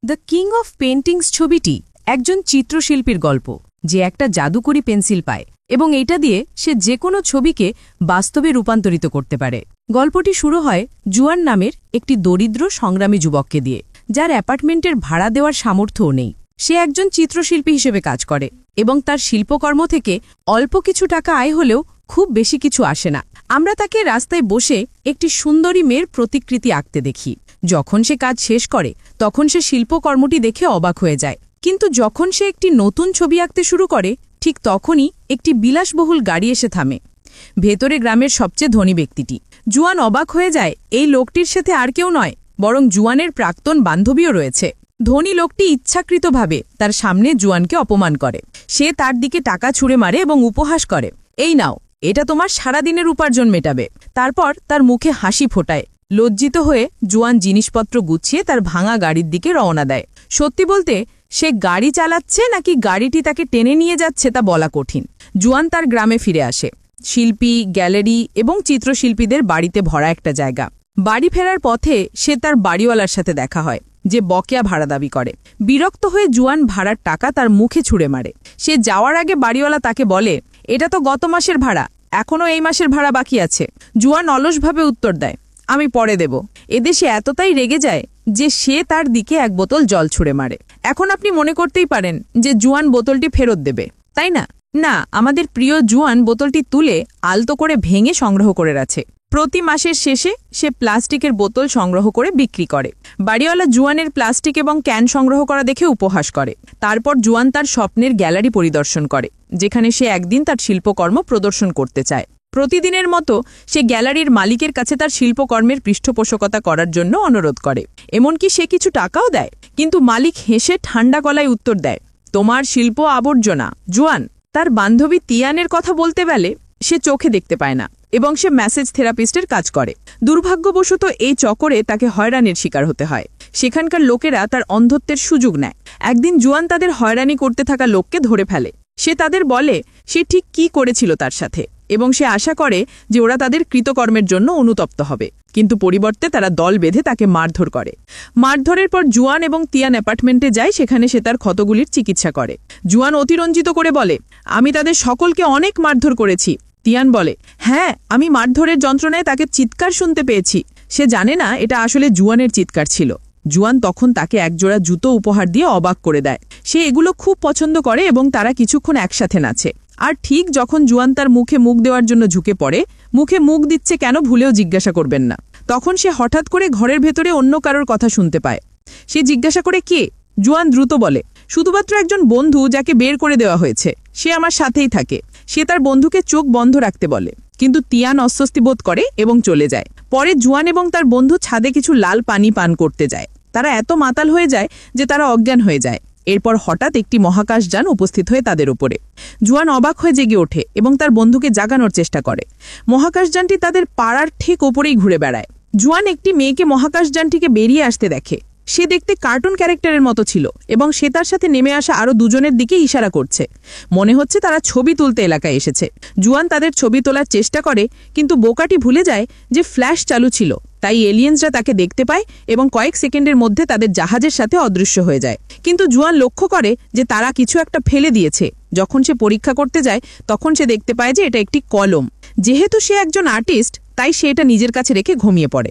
The king of paintings ছবিটি একজন চিত্রশিল্পীর গল্প, যে একটা জাদুকরি পেন্সিল পায় এবং এটা দিয়ে সে যে কোনো ছবিকে বাস্তবে রূপান্তরিত করতে পারে। গল্পটি শুরু হয় জুয়ান নামের একটি দরিদ্র সংগ্রামী যুবককে দিয়ে, যার অ্যাপার্টমেন্টের ভাড়া দেওয়ার সামর্থ্যও নেই। সে একজন চিত্রশিল্পী হিসেবে কাজ করে এবং তার শিল্পকর্ম থেকে অল্প কিছু টাকা আয় হলেও খুব বেশি কিছু আসে না। আমরা তাকে রাস্তায় বসে একটি সুন্দরী মেয়ের প্রতিকৃতি আঁকতে দেখি। যখন সে কাজ শেষ করে তখন সে শিল্পকর্মটি দেখে অবাক হয়ে যায়, কিন্তু যখন সে একটি নতুন ছবি আঁকতে শুরু করে ঠিক তখনই একটি বিলাসবহুল গাড়ি এসে থামে। ভেতরে গ্রামের সবচেয়ে ধনী ব্যক্তিটি। জুয়ান অবাক হয়ে যায়, এই লোকটির সাথে আর কেউ নয়, বরং জুয়ানের প্রাক্তন বান্ধবীও রয়েছে। ধনী লোকটি ইচ্ছাকৃতভাবে তার সামনে জুয়ানকে অপমান করে। সে তার দিকে টাকা ছুঁড়ে মারে এবং উপহাস করে, এই নাও, এটা তোমার সারাদিনের উপার্জন মেটাবে। তারপর তার মুখে হাসি ফোটায়। লজ্জিত হয়ে জুয়ান জিনিসপত্র গুছিয়ে তার ভাঙা গাড়ির দিকে রওনা দেয়। সত্যি বলতে, সে গাড়ি চালাচ্ছে নাকি গাড়িটি তাকে টেনে নিয়ে যাচ্ছে তা বলা কঠিন। জুয়ান তার গ্রামে ফিরে আসে। শিল্পী, গ্যালারি এবং চিত্রশিল্পীদের বাড়িতে ভরা একটা জায়গা। বাড়ি ফেরার পথে সে তার বাড়িওয়ালার সাথে দেখা হয়, যে বকেয়া ভাড়া দাবি করে। বিরক্ত হয়ে জুয়ান ভাড়ার টাকা তার মুখে ছুঁড়ে মারে। সে যাওয়ার আগে বাড়িওয়ালা তাকে বলে, এটা তো গত মাসের ভাড়া, এখনও এই মাসের ভাড়া বাকি আছে। জুয়ান অলসভাবে উত্তর দেয়, আমি পরে দেব। এদেশে এতটাই রেগে যায় যে সে তার দিকে এক বোতল জল ছুঁড়ে মারে। এখন আপনি মনে করতেই পারেন যে জুয়ান বোতলটি ফেরত দেবে, তাই না? না, আমাদের প্রিয় জুয়ান বোতলটি তুলে আলতো করে ভেঙে সংগ্রহ করে রাখে। প্রতি মাসের শেষে সে প্লাস্টিকের বোতল সংগ্রহ করে বিক্রি করে। বাড়িওয়ালা জুয়ানের প্লাস্টিক এবং ক্যান সংগ্রহ করা দেখে উপহাস করে। তারপর জুয়ান তার স্বপ্নের গ্যালারি পরিদর্শন করে, যেখানে সে একদিন তার শিল্পকর্ম প্রদর্শন করতে চায়। প্রতিদিনের মতো সে গ্যালারির মালিকের কাছে তার শিল্পকর্মের পৃষ্ঠপোষকতা করার জন্য অনুরোধ করে। এমনকি সে কিছু টাকাও দেয়, কিন্তু মালিক হেসে ঠান্ডা গলায় উত্তর দেয়, তোমার শিল্প আবর্জনা। জুয়ান তার বান্ধবী তিয়ানের কথা বলতে গেলে সে চোখে দেখতে পায় না এবং সে মেসেজ থেরাপিস্টের কাজ করে। দুর্ভাগ্যবশত এই চক্করে তাকে হয়রানির শিকার হতে হয়। সেখানকার লোকেরা তার অন্ধত্বের সুযোগ নেয়। একদিন জুয়ান তাদের হয়রানি করতে থাকা লোককে ধরে ফেলে। সে তাদের বলে সে ঠিক কি করেছিল তার সাথে, এবং সে আশা করে যে ওরা তাদের কৃতকর্মের জন্য অনুতপ্ত হবে। কিন্তু পরিবর্তে তারা দল বেঁধে তাকে মারধর করে। মারধরের পর জুয়ান এবং তিয়ান অ্যাপার্টমেন্টে যায়, সেখানে সে তার ক্ষতগুলির চিকিৎসা করে। জুয়ান অতিরঞ্জিত করে বলে, আমি তাদের সকলকে অনেক মারধর করেছি। তিয়ান বলে, হ্যাঁ, আমি মারধরের যন্ত্রণায় তাকে চিৎকার শুনতে পেয়েছি। সে জানে না এটা আসলে জুয়ানের চিৎকার ছিল। জুয়ান তখন তাকে একজোড়া জুতো উপহার দিয়ে অবাক করে দেয়। সে এগুলো খুব পছন্দ করে এবং তারা কিছুক্ষণ একসাথে নাচে। আর ঠিক যখন জুয়ান তার মুখে মুখ দেওয়ার জন্য ঝুঁকে পড়ে, মুখে মুখ দিচ্ছে কেন ভুলেও জিজ্ঞাসা করবেন না, তখন সে হঠাৎ করে ঘরের ভেতরে অন্য কারোর কথা শুনতে পায়। সে জিজ্ঞাসা করে, কে? জুয়ান দ্রুত বলে, শুধুমাত্র একজন বন্ধু যাকে বের করে দেওয়া হয়েছে, সে আমার সাথেই থাকে। সে তার বন্ধুকে চোখ বন্ধ রাখতে বলে, কিন্তু তিয়ান অস্বস্তি বোধ করে এবং চলে যায়। পরে জুয়ান এবং তার বন্ধু ছাদে কিছু লাল পানি পান করতে যায়। তারা এত মাতাল হয়ে যায় যে তারা অজ্ঞান হয়ে যায়। এরপর হঠাৎ একটি মহাকাশযান উপস্থিত হয়ে তাদের উপরে। জুয়ান অবাক হয়ে জেগে ওঠে এবং তার বন্ধুকে জাগানোর চেষ্টা করে। মহাকাশযানটি তাদের পাড়ার ঠিক ওপরেই ঘুরে বেড়ায়। জুয়ান একটি মেয়েকে মহাকাশযানটিকে বেরিয়ে আসতে দেখে। সে দেখতে কার্টুন ক্যারেক্টারের মতো ছিল এবং সে তার সাথে নেমে আসা আরও দুজনের দিকে ইশারা করছে। মনে হচ্ছে তারা ছবি তুলতে এলাকায় এসেছে। জুয়ান তাদের ছবি তোলার চেষ্টা করে, কিন্তু বোকাটি ভুলে যায় যে ফ্ল্যাশ চালু ছিল। তাই এলিয়েন্সরা তাকে দেখতে পায় এবং কয়েক সেকেন্ডের মধ্যে তাদের জাহাজের সাথে অদৃশ্য হয়ে যায়। কিন্তু জুয়ান লক্ষ্য করে যে তারা কিছু একটা ফেলে দিয়েছে। যখন সে পরীক্ষা করতে যায় তখন সে দেখতে পায় যে এটা একটি কলম। যেহেতু সে একজন আর্টিস্ট, তাই সে এটা নিজের কাছে রেখে ঘুমিয়ে পড়ে।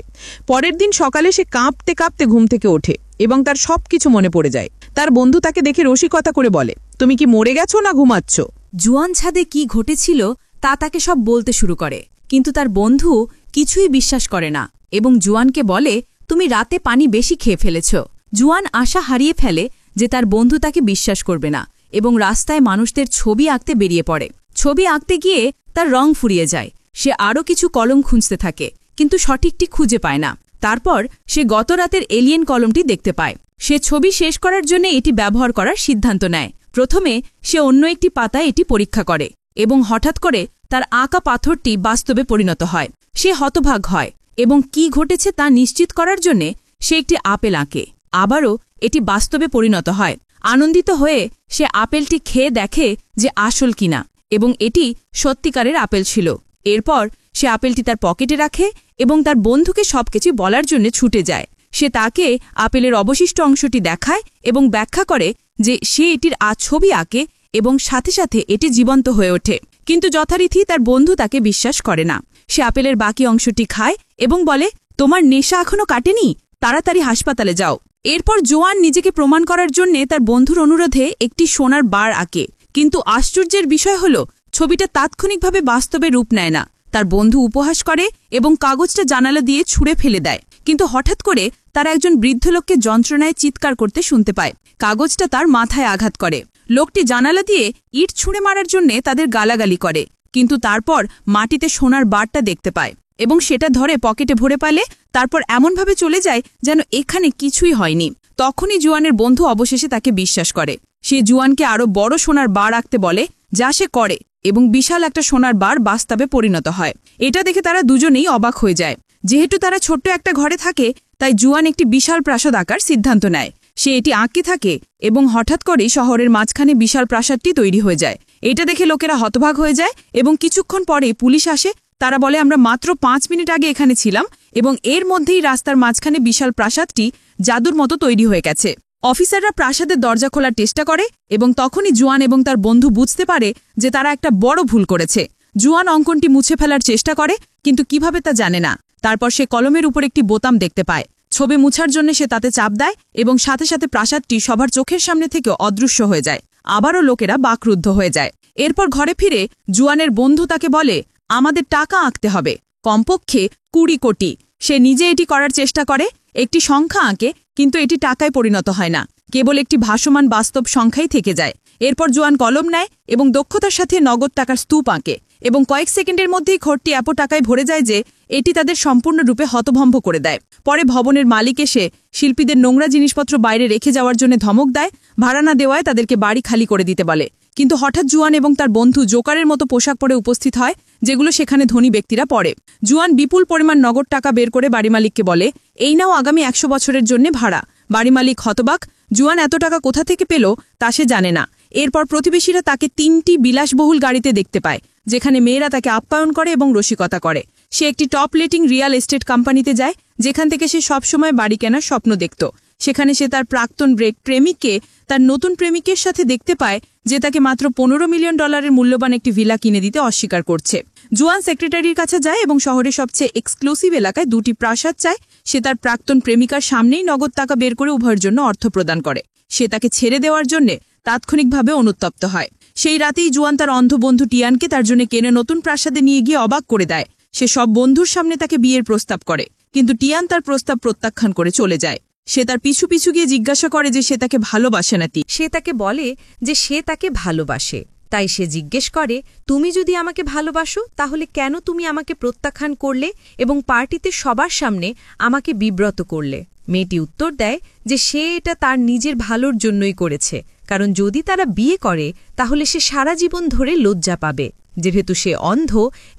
পরের দিন সকালে সে কাঁপতে কাঁপতে ঘুম থেকে ওঠে এবং তার সবকিছু মনে পড়ে যায়। তার বন্ধু তাকে দেখে রসিকতা করে বলে, তুমি কি মরে গেছো না ঘুমাচ্ছ? জুয়ান ছাদে কি ঘটেছিল তা তাকে সব বলতে শুরু করে, কিন্তু তার বন্ধু কিছুই বিশ্বাস করে না এবং জুয়ানকে বলে, তুমি রাতে পানি বেশি খেয়ে ফেলেছ। জুয়ান আশা হারিয়ে ফেলে যে তার বন্ধু তাকে বিশ্বাস করবে না এবং রাস্তায় মানুষদের ছবি আঁকতে বেরিয়ে পড়ে। ছবি আঁকতে গিয়ে তার রং ফুরিয়ে যায়। সে আরও কিছু কলম খুঁজতে থাকে, কিন্তু সঠিকটি খুঁজে পায় না। তারপর সে গত রাতের এলিয়েন কলমটি দেখতে পায়। সে ছবি শেষ করার জন্য এটি ব্যবহার করার সিদ্ধান্ত নেয়। প্রথমে সে অন্য একটি পাতায় এটি পরীক্ষা করে এবং হঠাৎ করে তার আঁকা পাথরটি বাস্তবে পরিণত হয়। সে হতভাগ হয় এবং কি ঘটেছে তা নিশ্চিত করার জন্য সে একটি আপেল আঁকে। আবারও এটি বাস্তবে পরিণত হয়। আনন্দিত হয়ে সে আপেলটি খেয়ে দেখে যে আসল কিনা, এবং এটি সত্যিকারের আপেল ছিল। এরপর সে আপেলটি তার পকেটে রাখে এবং তার বন্ধুকে সবকিছু বলার জন্য ছুটে যায়। সে তাকে আপেলের অবশিষ্ট অংশটি দেখায় এবং ব্যাখ্যা করে যে সে এটির ছবি আঁকে এবং সাথে সাথে এটি জীবন্ত হয়ে ওঠে। কিন্তু যথারীতি তার বন্ধু তাকে বিশ্বাস করে না। সে আপেলের বাকি অংশটি খায় এবং বলে, তোমার নেশা এখনো কাটেনি, তাড়াতাড়ি হাসপাতালে যাও। এরপর জোয়ান নিজেকে প্রমাণ করার জন্য তার বন্ধুর অনুরোধে একটি সোনার বার আঁকে, কিন্তু আশ্চর্যের বিষয় হল ছবিটা তাৎক্ষণিকভাবে বাস্তবে রূপ নেয় না। তার বন্ধু উপহাস করে এবং কাগজটা জানালা দিয়ে ছুঁড়ে ফেলে দেয়, কিন্তু হঠাৎ করে তারা একজন বৃদ্ধ লোককে যন্ত্রণায় চিৎকার করতে শুনতে পায়। কাগজটা তার মাথায় আঘাত করে। লোকটি জানালা দিয়ে ইট ছুঁড়ে মারার জন্য তাদের গালাগালি করে, কিন্তু তারপর মাটিতে সোনার বারটা দেখতে পায় এবং সেটা ধরে পকেটে ভরে পালে তারপর এমনভাবে চলে যায় যেন এখানে কিছুই হয়নি। তখনই জুয়ানের বন্ধু অবশেষে তাকে বিশ্বাস করে। সে জুয়ানকে আরও বড় সোনার বার আঁকতে বলে, যা সে করে, এবং বিশাল একটা সোনার বার বাস্তবে পরিণত হয়। এটা দেখে তারা দুজনেই অবাক হয়ে যায়। যেহেতু তারা ছোট্ট একটা ঘরে থাকে, তাই জুয়ান একটি বিশাল প্রাসাদ আঁকার সিদ্ধান্ত নেয়। সে এটি আঁকতে থাকে এবং হঠাৎ করেই শহরের মাঝখানে বিশাল প্রাসাদটি তৈরি হয়ে যায়। এটা দেখে লোকেরা হতবাক হয়ে যায় এবং কিছুক্ষণ পরে পুলিশ আসে। তারা বলে, আমরা মাত্র 5 মিনিট আগে এখানে ছিলাম এবং এর মধ্যেই রাস্তার মাঝখানে বিশাল প্রাসাদটি জাদুর মতো তৈরি হয়ে গেছে। অফিসাররা প্রাসাদের দরজা খোলার চেষ্টা করে এবং তখনই জুয়ান এবং তার বন্ধু বুঝতে পারে যে তারা একটা বড় ভুল করেছে। জুয়ান অঙ্কনটি মুছে ফেলার চেষ্টা করে, কিন্তু কিভাবে তা জানে না। তারপর সে কলমের উপর একটি বোতাম দেখতে পায়। ছবি মুছার জন্য সে তাতে চাপ দেয় এবং সাথে সাথে প্রাসাদটি সবার চোখের সামনে থেকে অদৃশ্য হয়ে যায়। আবারও লোকেরা বাকরুদ্ধ হয়ে যায়। এরপর ঘরে ফিরে জুয়ানের বন্ধু তাকে বলে, আমাদের টাকা আঁকতে হবে, কমপক্ষে 20 কোটি। সে নিজে এটি করার চেষ্টা করে, একটি সংখ্যা আঁকে, কিন্তু এটি টাকায় পরিণত হয় না, কেবল একটি ভাসমান বাস্তব সংখ্যাই থেকে যায়। এরপর জুয়ান কলম নেয় এবং দক্ষতার সাথে নগদ টাকার স্তূপ আঁকে এবং কয়েক সেকেন্ডের মধ্যেই ঘরটি এত টাকায় ভরে যায় যে এটি তাদের সম্পূর্ণরূপে হতভম্ব করে দেয়। পরে ভবনের মালিক এসে শিল্পীদের নোংরা জিনিসপত্র বাইরে রেখে যাওয়ার জন্য ধমক দেয়। ভাড়া না দেওয়ায় তাদেরকে বাড়ি খালি করে দিতে বলে। কিন্তু হঠাৎ জুয়ান এবং তার বন্ধু জোকারের মতো পোশাক পরে উপস্থিত হয়, যেগুলো সেখানে ধনী ব্যক্তিরা পরে। জুয়ান বিপুল পরিমাণ নগদ টাকা বের করে বাড়ি মালিককে বলে, এই নাও আগামী 100 বছরের জন্য ভাড়া। বাড়ি মালিক হতবাক। জুয়ান এত টাকা কোথা থেকে পেল তা সে জানে না। এরপর প্রতিবেশীরা তাকে 3টি বিলাসবহুল গাড়িতে দেখতে পায়, যেখানে মেয়েরা তাকে আপ্যায়ন করে এবং রসিকতা করে। সে একটি টপ রেটিং রিয়েল এস্টেট কোম্পানিতে যায়, যেখান থেকে সে সবসময় বাড়ি কেনার স্বপ্ন দেখত। সেখানে সে তার প্রাক্তন প্রেমিককে তার নতুন প্রেমিকের সাথে দেখতে পায়, যে তাকে মাত্র $15 মিলিয়ন মূল্যবান একটি ভিলা কিনে দিতে অস্বীকার করছে। জুয়ান সেক্রেটারির কাছে যায় এবং শহরের সবচেয়ে এক্সক্লুসিভ এলাকায় 2টি প্রাসাদ চায়। সে তার প্রাক্তন প্রেমিকার সামনেই নগদ টাকা বের করে উভয়ের জন্য অর্থ প্রদান করে। সে তাকে ছেড়ে দেওয়ার জন্য তাৎক্ষণিকভাবে অনুতপ্ত হয়। সেই রাতেই জুয়ান তার অন্ধ বন্ধু টিয়ানকে তার জন্য কেনে নতুন প্রাসাদে নিয়ে গিয়ে অবাক করে দেয়। সে সব বন্ধুর সামনে তাকে বিয়ের প্রস্তাব করে, কিন্তু টিয়ান তার প্রস্তাব প্রত্যাখ্যান করে চলে যায়। সে তার পিছু পিছু গিয়ে জিজ্ঞাসা করে যে সে তাকে ভালোবাসে নাকি। সে তাকে বলে যে সে তাকে ভালোবাসে। তাই সে জিজ্ঞেস করে, তুমি যদি আমাকে ভালোবাসো তাহলে কেন তুমি আমাকে প্রত্যাখ্যান করলে এবং পার্টিতে সবার সামনে আমাকে বিব্রত করলে? মেয়েটি উত্তর দেয় যে সে এটা তার নিজের ভালোর জন্যই করেছে, কারণ যদি তারা বিয়ে করে তাহলে সে সারা জীবন ধরে লজ্জা পাবে, যেহেতু সে অন্ধ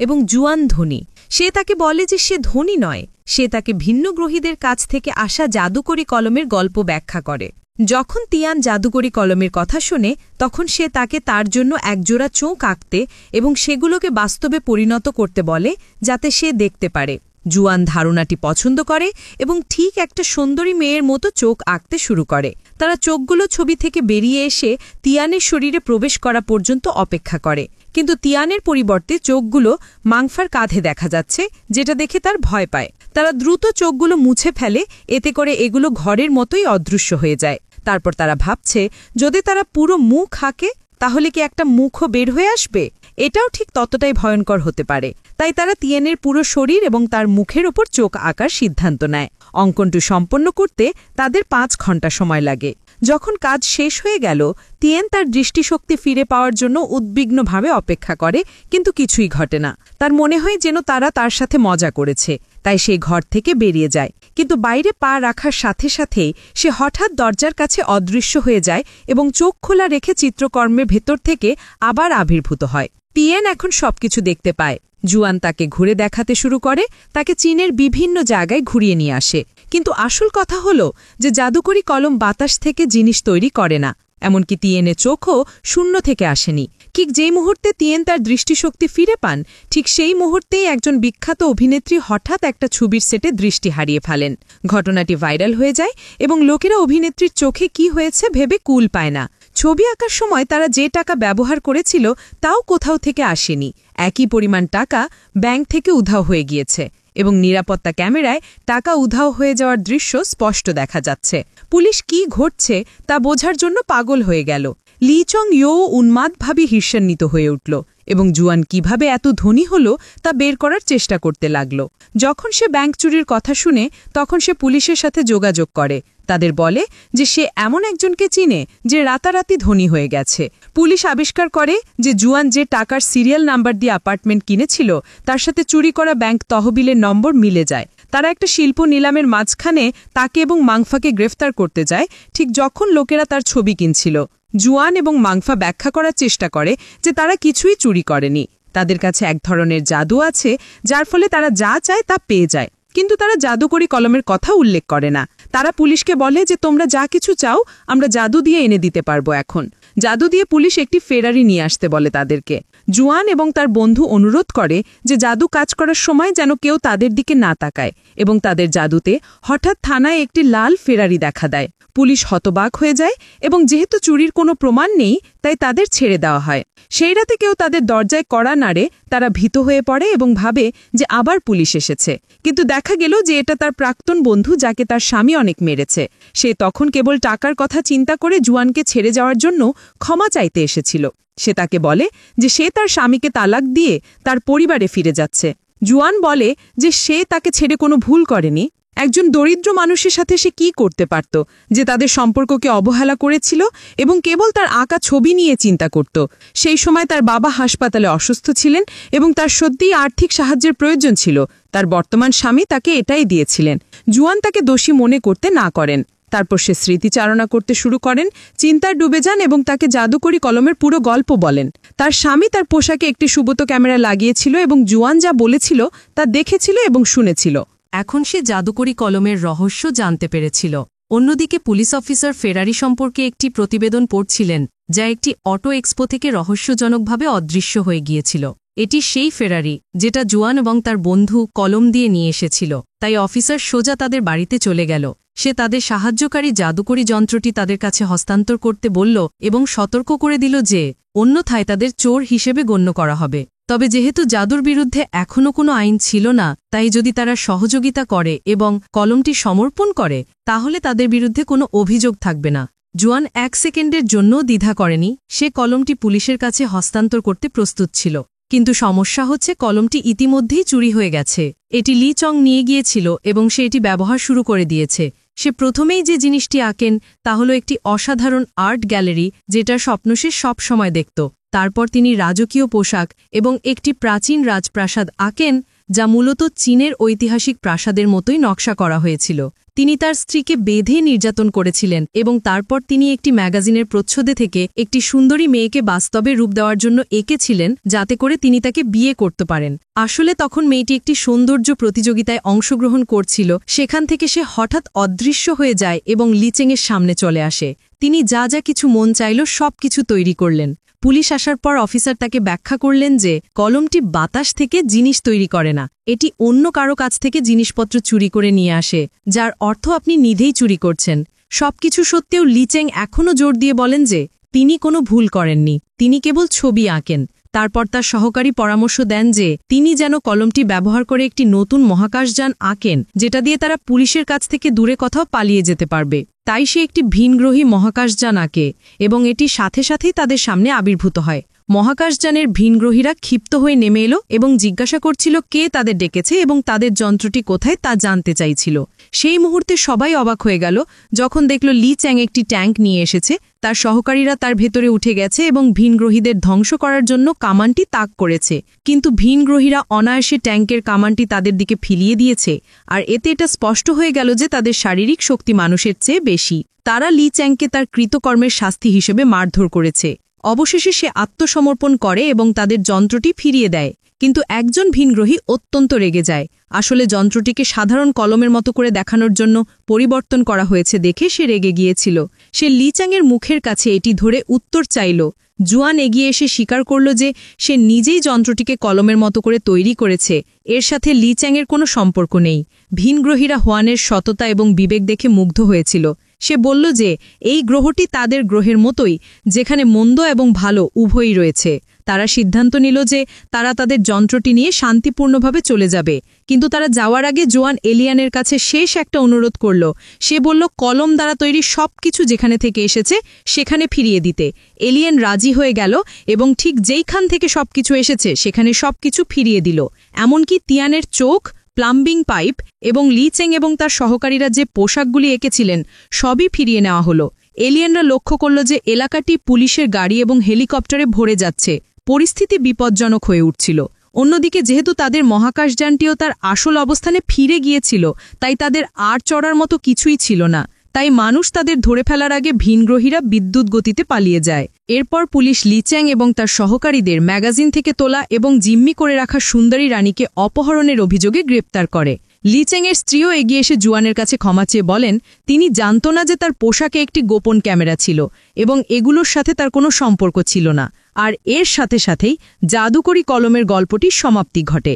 এবং জুয়ান ধনী। সে তাকে বলে যে সে ধনী নয়, সে তাকে ভিন্ন গ্রহীদের কাছ থেকে আসা জাদুকরী কলমের গল্প ব্যাখ্যা করে। যখন তিয়ান জাদুকরী কলমের কথা শোনে, তখন সে তাকে তার জন্য একজোড়া চোখ আঁকতে এবং সেগুলোকে বাস্তবে পরিণত করতে বলে, যাতে সে দেখতে পারে। জুয়ান ধারণাটি পছন্দ করে এবং ঠিক একটা সুন্দরী মেয়ের মতো চোখ আঁকতে শুরু করে। তারা চোখগুলো ছবি থেকে বেরিয়ে এসে তিয়ানের শরীরে প্রবেশ করা পর্যন্ত অপেক্ষা করে, কিন্তু তিয়ানের পরিবর্তে চোখগুলো মাংফার কাঁধে দেখা যাচ্ছে, যেটা দেখে তার ভয় পায়। তারা দ্রুত চোখগুলো মুছে ফেলে, এতে করে এগুলো ঘরের মতোই অদৃশ্য হয়ে যায়। তারপর তারা ভাবছে, যদি তারা পুরো মুখ আঁকে তাহলে কি একটা মুখও বের হয়ে আসবে? এটাও ঠিক ততটাই ভয়ঙ্কর হতে পারে। তাই তারা তিয়ানের পুরো শরীর এবং তার মুখের ওপর চোখ আঁকার সিদ্ধান্ত নেয়। অঙ্কনটি সম্পন্ন করতে তাদের 5 ঘন্টা সময় লাগে। যখন কাজ শেষ হয়ে গেল, তিয়ান তার দৃষ্টিশক্তি ফিরে পাওয়ার জন্য উদ্বিগ্নভাবে অপেক্ষা করে, কিন্তু কিছুই ঘটে না। তার মনে হয় যেন তারা তার সাথে মজা করেছে, তাই সেই ঘর থেকে বেরিয়ে যায়। কিন্তু বাইরে পা রাখার সাথে সাথেই সে হঠাৎ দরজার কাছে অদৃশ্য হয়ে যায় এবং চোখ খোলা রেখে চিত্রকর্মের ভেতর থেকে আবার আবির্ভূত হয়। তিয়ান এখন সবকিছু দেখতে পায়। জুয়ান তাকে ঘুরে দেখাতে শুরু করে, তাকে চীনের বিভিন্ন জায়গায় ঘুরিয়ে নিয়ে আসে। কিন্তু আসল কথা হলো যে জাদুকরী কলম বাতাস থেকে জিনিস তৈরি করে না, এমনকি তিয়ানের চোখও শূন্য থেকে আসেনি। ঠিক যেই মুহূর্তে তিয়েন তার দৃষ্টিশক্তি ফিরে পান ঠিক সেই মুহূর্তেই একজন বিখ্যাত অভিনেত্রী হঠাৎ একটা ছবির সেটে দৃষ্টি হারিয়ে ফেলেন। ঘটনাটি ভাইরাল হয়ে যায় এবং লোকেরা অভিনেত্রীর চোখে কি হয়েছে ভেবে কুল পায় না। ছবি আঁকার সময় তারা যে টাকা ব্যবহার করেছিল তাও কোথাও থেকে আসেনি। একই পরিমাণ টাকা ব্যাংক থেকে উধাও হয়ে গিয়েছে এবং নিরাপত্তা ক্যামেরায় টাকা উধাও হয়ে যাওয়ার দৃশ্য স্পষ্ট দেখা যাচ্ছে। পুলিশ কি ঘটছে তা বোঝার জন্য পাগল হয়ে গেল। লি চং ইয়ো উন্মাদভাবে ঈর্ষান্বিত হয়ে উঠল এবং জুয়ান কিভাবে এত ধনী হল তা বের করার চেষ্টা করতে লাগল। যখন সে ব্যাংক চুরির কথা শুনে তখন সে পুলিশের সাথে যোগাযোগ করে। তাদের বলে যে সে এমন একজনকে চিনে যে রাতারাতি ধনী হয়ে গেছে। পুলিশ আবিষ্কার করে যে জুয়ান যে টাকার সিরিয়াল নাম্বার দিয়ে অ্যাপার্টমেন্ট কিনেছিল তার সাথে চুরি করা ব্যাংক তহবিলের নম্বর মিলে যায়। তারা একটা শিল্প নিলামের মাঝখানে তাকে এবং মাংফাকে গ্রেফতার করতে যায় ঠিক যখন লোকেরা তার ছবি কিনছিল। জুয়ান এবং মাংফা ব্যাখ্যা করার চেষ্টা করে যে তারা কিছুই চুরি করেনি। তাদের কাছে এক ধরনের জাদু আছে যার ফলে তারা যা চায় তা পেয়ে যায়, কিন্তু তারা জাদুকরি কলমের কথা উল্লেখ করে না। তারা পুলিশকে বলে যে তোমরা যা কিছু চাও আমরা জাদু দিয়ে এনে দিতে পারবো। এখন জাদু দিয়ে পুলিশ একটি ফেরারি নিয়ে আসতে বলে তাদেরকে। জুয়ান এবং তার বন্ধু অনুরোধ করে যে জাদু কাজ করার সময় যেন কেউ তাদের দিকে না তাকায় এবং তাদের জাদুতে হঠাৎ থানায় একটি লাল ফেরারি দেখা দেয়। পুলিশ হতবাক হয়ে যায় এবং যেহেতু চুরির কোনো প্রমাণ নেই তাই তাদের ছেড়ে দেওয়া হয়। সেই রাতে কেউ তাদের দরজায় কড়া নাড়ে। তারা ভীত হয়ে পড়ে এবং ভাবে যে আবার পুলিশ এসেছে, কিন্তু দেখা গেল যে এটা তার প্রাক্তন বন্ধু যাকে তার স্বামী অনেক মেরেছে। সে তখন কেবল টাকার কথা চিন্তা করে জুয়ানকে ছেড়ে যাওয়ার জন্য ক্ষমা চাইতে এসেছিল। সে তাকে বলে যে সে তার স্বামীকে তালাক দিয়ে তার পরিবারে ফিরে যাচ্ছে। জুয়ান বলে যে সে তাকে ছেড়ে কোনো ভুল করেনি। একজন দরিদ্র মানুষের সাথে সে কি করতে পারত যে তাদের সম্পর্ককে অবহেলা করেছিল এবং কেবল তার আঁকা ছবি নিয়ে চিন্তা করত। সেই সময় তার বাবা হাসপাতালে অসুস্থ ছিলেন এবং তার সত্যিই আর্থিক সাহায্যের প্রয়োজন ছিল। তার বর্তমান স্বামী তাকে এটাই দিয়েছিলেন। জুয়ান তাকে দোষী মনে করতে না করেন। তারপর সে স্মৃতিচারণা করতে শুরু করেন, চিন্তায় ডুবে যান এবং তাকে জাদুকরি কলমের পুরো গল্প বলেন। তার স্বামী তার পোশাকে একটি সুব্রত ক্যামেরা লাগিয়েছিল এবং জুয়ান যা বলেছিল তা দেখেছিল এবং শুনেছিল। এখন সে জাদুকরি কলমের রহস্য জানতে পেরেছিল। অন্যদিকে পুলিশ অফিসার ফেরারি সম্পর্কে একটি প্রতিবেদন পড়ছিলেন যা একটি অটো এক্সপো থেকে রহস্যজনকভাবে অদৃশ্য হয়ে গিয়েছিল। এটি সেই ফেরারি যেটা জুয়ান এবং তার বন্ধু কলম দিয়ে নিয়ে এসেছিল। তাই অফিসার সোজা তাদের বাড়িতে চলে গেল। সে তাদের সাহায্যকারী জাদুকরি যন্ত্রটি তাদের কাছে হস্তান্তর করতে বলল এবং সতর্ক করে দিল যে অন্যথায় তাদের চোর হিসেবে গণ্য করা হবে। তবে যেহেতু জাদুর বিরুদ্ধে এখনও কোনো আইন ছিল না, তাই যদি তারা সহযোগিতা করে এবং কলমটি সমর্পণ করে তাহলে তাদের বিরুদ্ধে কোনো অভিযোগ থাকবে না। জুয়ান 1 সেকেন্ডের জন্য দ্বিধা করেনি। সে কলমটি পুলিশের কাছে হস্তান্তর করতে প্রস্তুত ছিল, কিন্তু সমস্যা হচ্ছে কলমটি ইতিমধ্যেই চুরি হয়ে গেছে। এটি লি চং নিয়ে গিয়েছিল এবং সে এটি ব্যবহার শুরু করে দিয়েছে। সে প্রথমেই যে জিনিসটি আঁকেন তা হল একটি অসাধারণ আর্ট গ্যালারি যেটার স্বপ্ন সে সব সময় দেখত। তারপর তিনি রাজকীয় পোশাক এবং একটি প্রাচীন রাজপ্রাসাদ আঁকেন যা মূলত চীনের ঐতিহাসিক প্রাসাদের মতোই নকশা করা হয়েছিল। তিনি তার স্ত্রীকে বেঁধে নির্যাতন করেছিলেন এবং তারপর তিনি একটি ম্যাগাজিনের প্রচ্ছদে থেকে একটি সুন্দরী মেয়েকে বাস্তবে রূপ দেওয়ার জন্য এঁকেছিলেন যাতে করে তিনি তাকে বিয়ে করতে পারেন। আসলে তখন মেয়েটি একটি সৌন্দর্য প্রতিযোগিতায় অংশগ্রহণ করছিল। সেখান থেকে সে হঠাৎ অদৃশ্য হয়ে যায় এবং লিচেংয়ের সামনে চলে আসে। তিনি যা যা কিছু মন চাইল সব কিছু তৈরি করলেন। পুলিশ আসার পর অফিসার তাকে ব্যাখ্যা করলেন যে কলমটি বাতাস থেকে জিনিস তৈরি করে না, এটি অন্য কারো কাছ থেকে জিনিসপত্র চুরি করে নিয়ে আসে, যার অর্থ আপনি নিজেই চুরি করছেন। সবকিছু সত্ত্বেও লিচেং এখনও জোর দিয়ে বলেন যে তিনি কোনো ভুল করেননি, তিনি কেবল ছবি আঁকেন। তারপর তার সহকারী পরামর্শ দেন যে তিনি যেন কলমটি ব্যবহার করে একটি নতুন মহাকাশযান আঁকেন যেটা দিয়ে তারা পুলিশের কাছ থেকে দূরে কোথাও পালিয়ে যেতে পারবে। তাই সে একটি ভিনগ্রহী মহাকাশযান আঁকে এবং এটি সাথে সাথেই তাদের সামনে আবির্ভূত হয়। মহাকাশযানের ভিনগ্রহীরা ক্ষিপ্ত হয়ে নেমে এলো এবং জিজ্ঞাসা করছিল কে তাদের ডেকেছে এবং তাদের যন্ত্রটি কোথায় তা জানতে চাইছিল। সেই মুহূর্তে সবাই অবাক হয়ে গেল যখন দেখল লি চ্যাং একটি ট্যাঙ্ক নিয়ে এসেছে। তার সহকারীরা তার ভেতরে উঠে গেছে এবং ভিনগ্রহীদের ধ্বংস করার জন্য কামানটি তাক করেছে, কিন্তু ভিনগ্রহীরা অনায়াসে ট্যাঙ্কের কামানটি তাদের দিকে ফিরিয়ে দিয়েছে। আর এতে এটা স্পষ্ট হয়ে গেল যে তাদের শারীরিক শক্তি মানুষের চেয়ে বেশি। তারা লি চ্যাংকে তার কৃতকর্মের শাস্তি হিসেবে মারধর করেছে। অবশেষে সে আত্মসমর্পণ করে এবং তাদের যন্ত্রটি ফিরিয়ে দেয়, কিন্তু একজন ভিনগ্রহী অত্যন্ত রেগে যায়। আসলে যন্ত্রটিকে সাধারণ কলমের মতো করে দেখানোর জন্য পরিবর্তন করা হয়েছে দেখে সে রেগে গিয়েছিল। সে লি চ্যাংয়ের মুখের কাছে এটি ধরে উত্তর চাইল জুয়ান এগিয়ে এসে স্বীকার করল যে সে নিজেই যন্ত্রটিকে কলমের মতো করে তৈরি করেছে, এর সাথে লি চ্যাংয়ের কোনো সম্পর্ক নেই। ভিনগ্রহীরা হুয়ানের সততা এবং বিবেক দেখে মুগ্ধ হয়েছিল। সে বলল যে এই গ্রহটি তাদের গ্রহের মতোই, যেখানে মন্দ এবং ভালো উভয়ই রয়েছে। তারা সিদ্ধান্ত নিল যে তারা তাদের যন্ত্রটি নিয়ে শান্তিপূর্ণভাবে চলে যাবে, কিন্তু তারা যাওয়ার আগে জোয়ান এলিয়ানের কাছে শেষ একটা অনুরোধ করল। সে বলল কলম দ্বারা তৈরি সবকিছু যেখানে থেকে এসেছে সেখানে ফিরিয়ে দিতে। এলিয়ান রাজি হয়ে গেল এবং ঠিক যেইখান থেকে সবকিছু এসেছে সেখানে সবকিছু ফিরিয়ে দিল, এমনকি তিয়ানের চোখ, প্লাম্বিং পাইপ এবং লি চ্যাং এবং তার সহকারীরা যে পোশাকগুলি এঁকেছিলেন সবই ফিরিয়ে নেওয়া হলো। এলিয়েনরা লক্ষ্য করল যে এলাকাটি পুলিশের গাড়ি এবং হেলিকপ্টারে ভরে যাচ্ছে। পরিস্থিতি বিপজ্জনক হয়ে উঠছিল। অন্যদিকে যেহেতু তাদের মহাকাশযানটিও তার আসল অবস্থানে ফিরে গিয়েছিল, তাই তাদের আর চড়ার মতো কিছুই ছিল না। তাই মানুষ তাদের ধরে ফেলার আগে ভিনগ্রহীরা বিদ্যুৎ গতিতে পালিয়ে যায়। এরপর পুলিশ লি চ্যাং এবং তার সহকারীদের ম্যাগাজিন থেকে তোলা এবং জিম্মি করে রাখা সুন্দরী রানীকে অপহরণের অভিযোগে গ্রেপ্তার করে। লি চ্যাংয়ের স্ত্রীও এগিয়ে এসে জুয়ানের কাছে ক্ষমা চেয়ে বলেন তিনি জানত না যে তার পোশাকে একটি গোপন ক্যামেরা ছিল এবং এগুলোর সাথে তার কোনো সম্পর্ক ছিল না। আর এর সাথে সাথেই জাদুকরি কলমের গল্পটির সমাপ্তি ঘটে।